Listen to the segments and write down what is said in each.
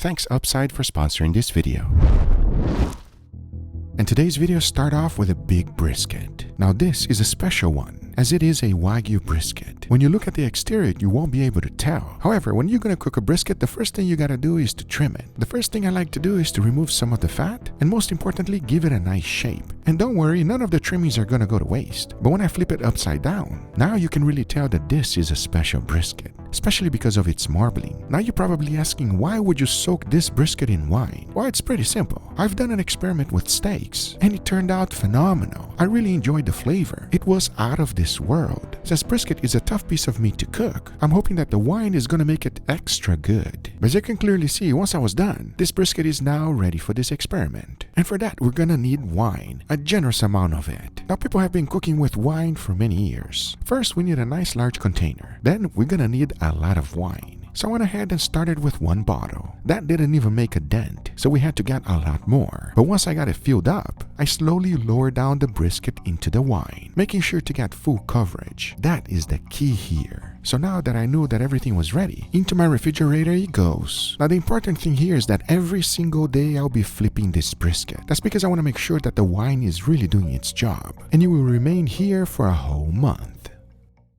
Thanks Upside for sponsoring this video. And today's video start off with a big brisket. Now this is a special one, as it is a wagyu brisket. When you look at the exterior, you won't be able to tell. However, when you're gonna cook a brisket, the first thing you gotta do is to trim it. The first thing I like to do is to remove some of the fat, and most importantly, give it a nice shape. And don't worry, none of the trimmings are gonna go to waste. But when I flip it upside down, now you can really tell that this is a special brisket, especially because of its marbling. Now you're probably asking, why would you soak this brisket in wine? Well, it's pretty simple. I've done an experiment with steaks, and it turned out phenomenal. I really enjoyed the flavor. It was out of this world. Since brisket is a tough piece of meat to cook, I'm hoping that the wine is gonna make it extra good. But as you can clearly see, once I was done, this brisket is now ready for this experiment. And for that, we're gonna need wine, a generous amount of it. Now people have been cooking with wine for many years. First, we need a nice large container. Then we're gonna need a lot of wine. So I went ahead and started with one bottle. That didn't even make a dent, so we had to get a lot more. But once I got it filled up, I slowly lowered down the brisket into the wine, making sure to get full coverage. That is the key here. So now that I knew that everything was ready, into my refrigerator it goes. Now the important thing here is that every single day I'll be flipping this brisket. That's because I want to make sure that the wine is really doing its job, and it will remain here for a whole month.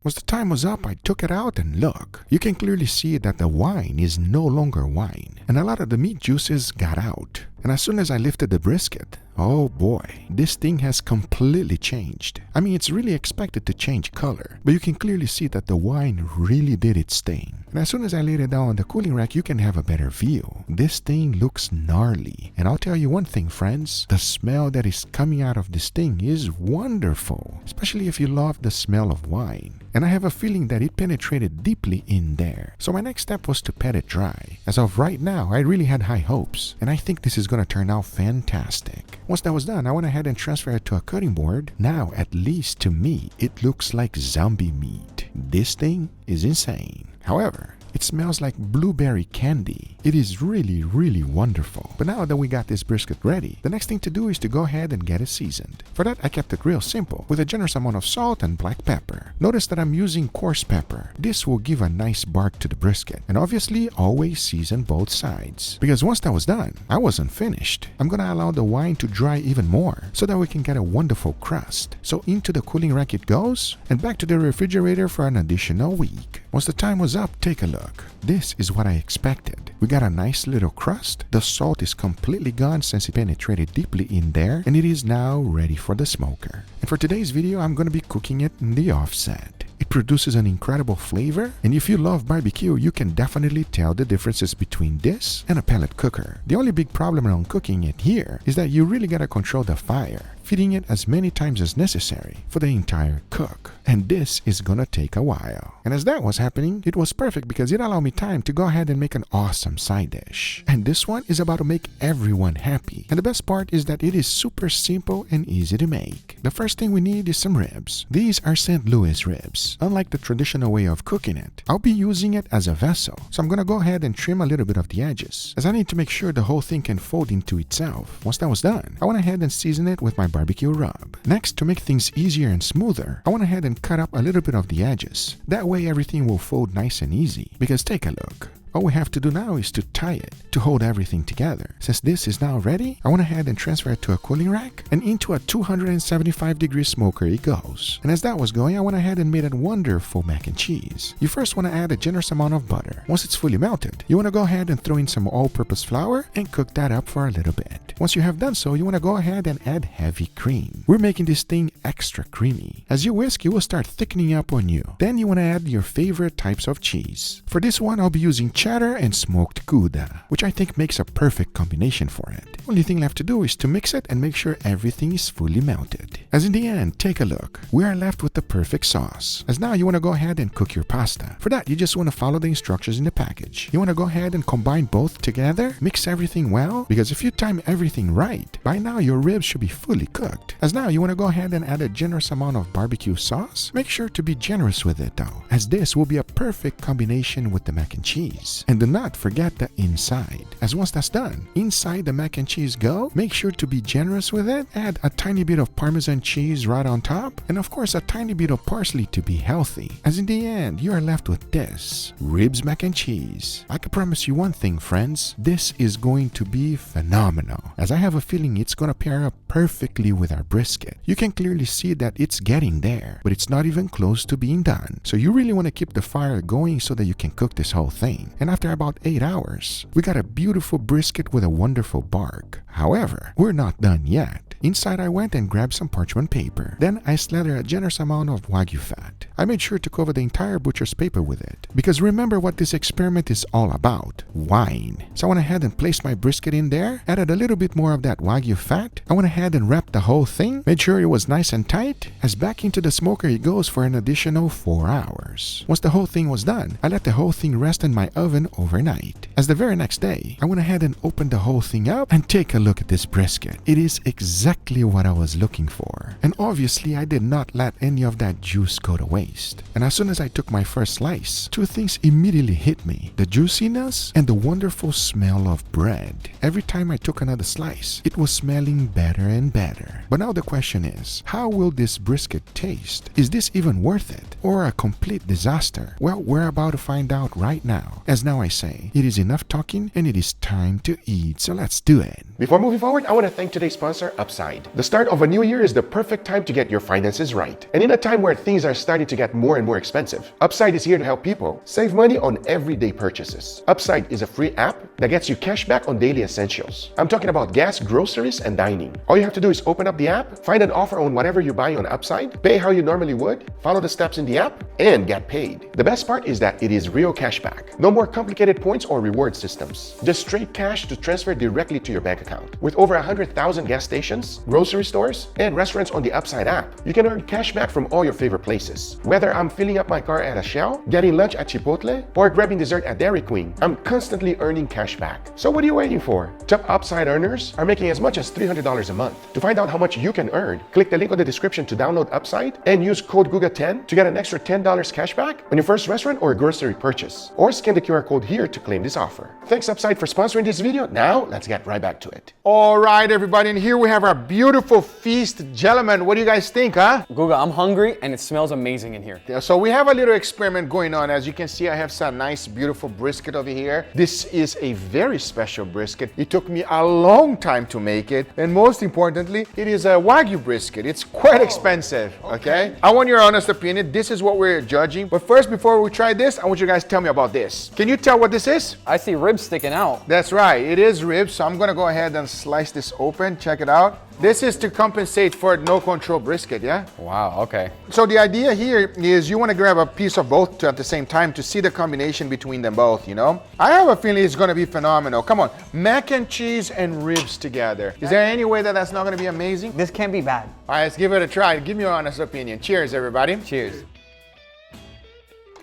Once the time was up, I took it out and look. You can clearly see that the wine is no longer wine, and a lot of the meat juices got out. And as soon as I lifted the brisket, oh boy, this thing has completely changed. I mean, it's really expected to change color, but you can clearly see that the wine really did its thing. And as soon as I laid it down on the cooling rack, you can have a better view. This thing looks gnarly. And I'll tell you one thing, friends, the smell that is coming out of this thing is wonderful, especially if you love the smell of wine. And I have a feeling that it penetrated deeply in there. So my next step was to pat it dry. As of right now, I really had high hopes, and I think this is gonna turn out fantastic. Once that was done, I went ahead and transferred it to a cutting board. Now, at least to me, it looks like zombie meat. This thing is insane. However, it smells like blueberry candy. It is really wonderful. But now that we got this brisket ready, the next thing to do is to go ahead and get it seasoned. For that, I kept it real simple with a generous amount of salt and black pepper. Notice that I'm using coarse pepper. This will give a nice bark to the brisket. And obviously, always season both sides. Because once that was done, I wasn't finished. I'm gonna allow the wine to dry even more so that we can get a wonderful crust. So into the cooling rack it goes, and back to the refrigerator for an additional week. Once the time was up, take a look. This is what I expected. We got a nice little crust. The salt is completely gone since it penetrated deeply in there, and it is now ready for the smoker. And for today's video, I'm going to be cooking it in the offset. It produces an incredible flavor, and if you love barbecue, you can definitely tell the differences between this and a pellet cooker. The only big problem on cooking it here is that you really gotta control the fire, feeding it as many times as necessary for the entire cook. And this is gonna take a while. And as that was happening, it was perfect because it allowed me time to go ahead and make an awesome side dish. And this one is about to make everyone happy. And the best part is that it is super simple and easy to make. The first thing we need is some ribs. These are St. Louis ribs. Unlike the traditional way of cooking it, I'll be using it as a vessel. So I'm gonna go ahead and trim a little bit of the edges, as I need to make sure the whole thing can fold into itself. Once that was done, I went ahead and seasoned it with my barbecue rub. Next, to make things easier and smoother, I went ahead and cut up a little bit of the edges. That way everything will fold nice and easy. Because take a look. All we have to do now is to tie it to hold everything together. Since this is now ready, I went ahead and transferred it to a cooling rack, and into a 275-degree smoker it goes. And as that was going, I went ahead and made a wonderful mac and cheese. You first want to add a generous amount of butter. Once it's fully melted, you want to go ahead and throw in some all-purpose flour and cook that up for a little bit. Once you have done so, you want to go ahead and add heavy cream. We're making this thing extra creamy. As you whisk, it will start thickening up on you. Then you want to add your favorite types of cheese. For this one, I'll be using cheddar and smoked Gouda, which I think makes a perfect combination for it. Only thing left to do is to mix it and make sure everything is fully melted. As in the end, take a look. We are left with the perfect sauce. As now you want to go ahead and cook your pasta. For that, you just want to follow the instructions in the package. You want to go ahead and combine both together, mix everything well, because if you time everything right, by now your ribs should be fully cooked. As now you want to go ahead and add a generous amount of barbecue sauce. Make sure to be generous with it though, as this will be a perfect combination with the mac and cheese. cheese. And do not forget the inside. As once that's done, inside the mac and cheese go, make sure to be generous with it. Add a tiny bit of Parmesan cheese right on top, and of course a tiny bit of parsley to be healthy. As in the end, you are left with this ribs mac and cheese. I can promise you one thing, friends, this is going to be phenomenal, as I have a feeling it's gonna pair up perfectly with our brisket. You can clearly see that it's getting there, but it's not even close to being done. So you really want to keep the fire going so that you can cook this whole thing. And after about 8 hours, we got a beautiful brisket with a wonderful bark. However, we're not done yet. Inside I went and grabbed some parchment paper. Then I slathered a generous amount of wagyu fat. I made sure to cover the entire butcher's paper with it, because remember what this experiment is all about: wine. So I went ahead and placed my brisket in there, added a little bit more of that wagyu fat. I went ahead and wrapped the whole thing, made sure it was nice and tight, as back into the smoker it goes for an additional 4 hours. Once the whole thing was done, I let the whole thing rest in my oven overnight. As the very next day, I went ahead and opened the whole thing up, and take a look at this brisket. It is exactly what I was looking for. And obviously I did not let any of that juice go to waste. And as soon as I took my first slice, two things immediately hit me: the juiciness and the wonderful smell of bread. Every time I took another slice, it was smelling better and better. But now the question is, how will this brisket taste? Is this even worth it, or a complete disaster? Well, we're about to find out right now. As now I say, it is enough talking and it is time to eat, so let's do it. Before moving forward, I want to thank today's sponsor, Upside. The start of a new year is the perfect time to get your finances right. And in a time where things are starting to get more and more expensive, Upside is here to help people save money on everyday purchases. Upside is a free app that gets you cash back on daily essentials. I'm talking about gas, groceries, and dining. All you have to do is open up the app, find an offer on whatever you buy on Upside, pay how you normally would, follow the steps in the app, and get paid. The best part is that it is real cash back. No more complicated points or reward systems. Just straight cash to transfer directly to your bank account. With over 100,000 gas stations, grocery stores, and restaurants on the Upside app, you can earn cash back from all your favorite places. Whether I'm filling up my car at a Shell, getting lunch at Chipotle, or grabbing dessert at Dairy Queen, I'm constantly earning cash back. So what are you waiting for? Top Upside earners are making as much as $300 a month. To find out how much you can earn, click the link on the description to download Upside and use code GUGA10 to get an extra $10 cash back on your first restaurant or grocery purchase. Or scan the QR code here to claim this offer. Thanks Upside for sponsoring this video. Now, let's get right back to it. All right, everybody, and here we have our beautiful feast. Gentlemen, what do you guys think, huh? Guga, I'm hungry and it smells amazing in here. Yeah, so we have a little experiment going on. As you can see, I have some nice, beautiful brisket over here. This is a very special brisket. It took me a long time to make it. And most importantly, it is a Wagyu brisket. It's quite expensive, okay? I want your honest opinion. This is what we're judging. But first, before we try this, I want you guys to tell me about this. Can you tell what this is? I see ribs sticking out. That's right, it is ribs. So I'm gonna go ahead and slice this open. Check it out. This is to compensate for no control brisket, yeah? Wow, okay. So the idea here is you want to grab a piece of both at the same time to see the combination between them both, you know? I have a feeling it's going to be phenomenal. Come on, mac and cheese and ribs together. Is there any way that that's not going to be amazing? This can't be bad. All right, let's give it a try. Give me your honest opinion. Cheers, everybody. Cheers.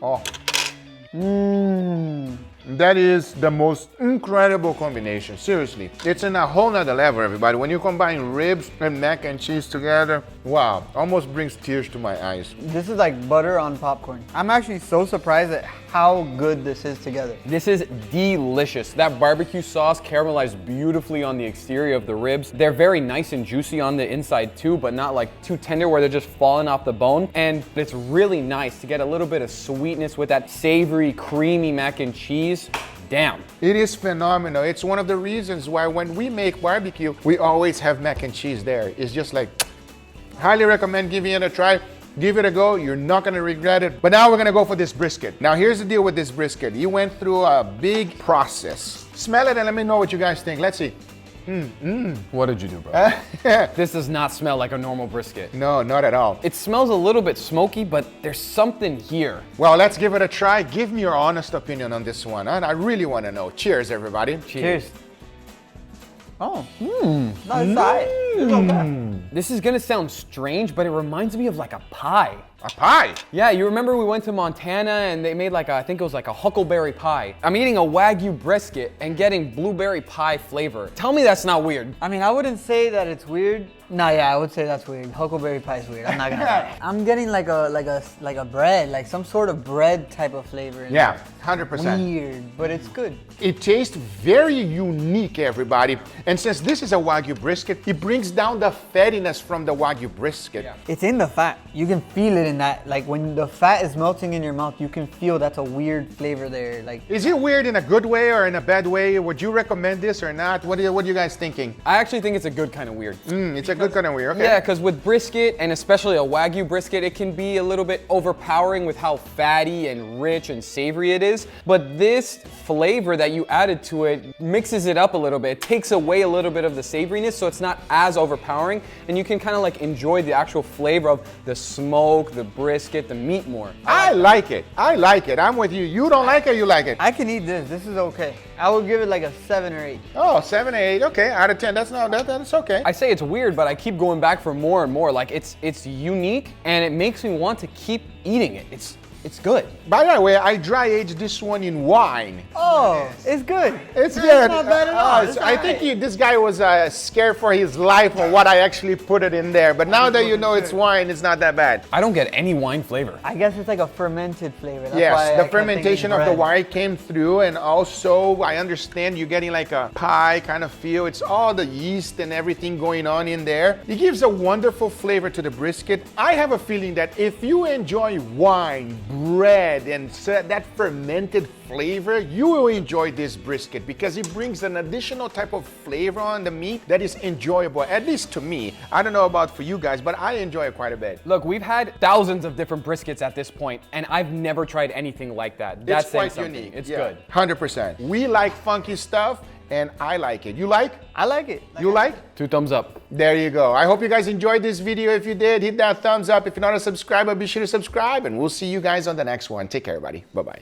Oh. That is the most incredible combination, seriously. It's in a whole nother level, everybody. When you combine ribs and mac and cheese together, wow, almost brings tears to my eyes. This is like butter on popcorn. I'm actually so surprised at how good this is together. This is delicious. That barbecue sauce caramelized beautifully on the exterior of the ribs. They're very nice and juicy on the inside too, but not like too tender where they're just falling off the bone. And it's really nice to get a little bit of sweetness with that savory, creamy mac and cheese. Damn. It is phenomenal. It's one of the reasons why when we make barbecue, we always have mac and cheese there. It's just like, highly recommend giving it a try. Give it a go, you're not gonna regret it. But now we're gonna go for this brisket. Now here's the deal with this brisket. You went through a big process. Smell it and let me know what you guys think. Let's see. What did you do, bro? This does not smell like a normal brisket. No, not at all. It smells a little bit smoky, but there's something here. Well, let's give it a try. Give me your honest opinion on this one. I really want to know. Cheers, everybody. Cheers. Oh, no, it's all right. It's okay. This is gonna sound strange, but it reminds me of like a pie. A pie? Yeah, you remember we went to Montana and they made like I think it was like a huckleberry pie. I'm eating a Wagyu brisket and getting blueberry pie flavor. Tell me that's not weird. I mean, I wouldn't say that it's weird. No, yeah, I would say that's weird. Huckleberry pie is weird. I'm not gonna lie. I'm getting like a bread, like some sort of bread type of flavor. In Yeah, there. 100%. Weird, but it's good. It tastes very unique, everybody. And since this is a Wagyu brisket, it brings down the fattiness from the Wagyu brisket. Yeah. It's in the fat. You can feel it in that. Like when the fat is melting in your mouth, you can feel that's a weird flavor there. Like Is it weird in a good way or in a bad way? Would you recommend this or not? What are you guys thinking? I actually think it's a good kind of weird. It's a good kind of weird. Okay. Yeah, because with brisket, and especially a Wagyu brisket, it can be a little bit overpowering with how fatty and rich and savory it is. But this flavor that you added to it mixes it up a little bit. It takes away a little bit of the savoriness, so it's not as overpowering, and you can kind of like enjoy the actual flavor of the smoke, the brisket, the meat more. I like it. I like it. I'm with you. You don't like it, you like it? I can eat this. This is okay. I would give it like a 7 or 8. Oh, 7, 8. Okay, out of 10. That's okay. I say it's weird, but I keep going back for more and more. Like it's unique, and it makes me want to keep eating it. It's good. By the way, I dry aged this one in wine. Oh, it's good. It's good. not bad at all. It's I think this guy was scared for his life on what I actually put it in there. But now that you know it's wine, it's not that bad. I don't get any wine flavor. I guess it's like a fermented flavor. That's why Yes, I the kept thinking fermentation of the bread. wine came through, and also I understand you're getting like a pie kind of feel. It's all the yeast and everything going on in there. It gives a wonderful flavor to the brisket. I have a feeling that if you enjoy wine, bread, and that fermented flavor, you will enjoy this brisket because it brings an additional type of flavor on the meat that is enjoyable, at least to me. I don't know about for you guys, but I enjoy it quite a bit. Look, we've had thousands of different briskets at this point, and I've never tried anything like that. That's It's quite saying something. unique. It's Yeah, good. 100%. We like funky stuff, and I like it. You like? I like it. You like? 2 thumbs up. There you go. I hope you guys enjoyed this video. If you did, hit that thumbs up. If you're not a subscriber, be sure to subscribe, and we'll see you guys on the next one. Take care, everybody. Bye-bye.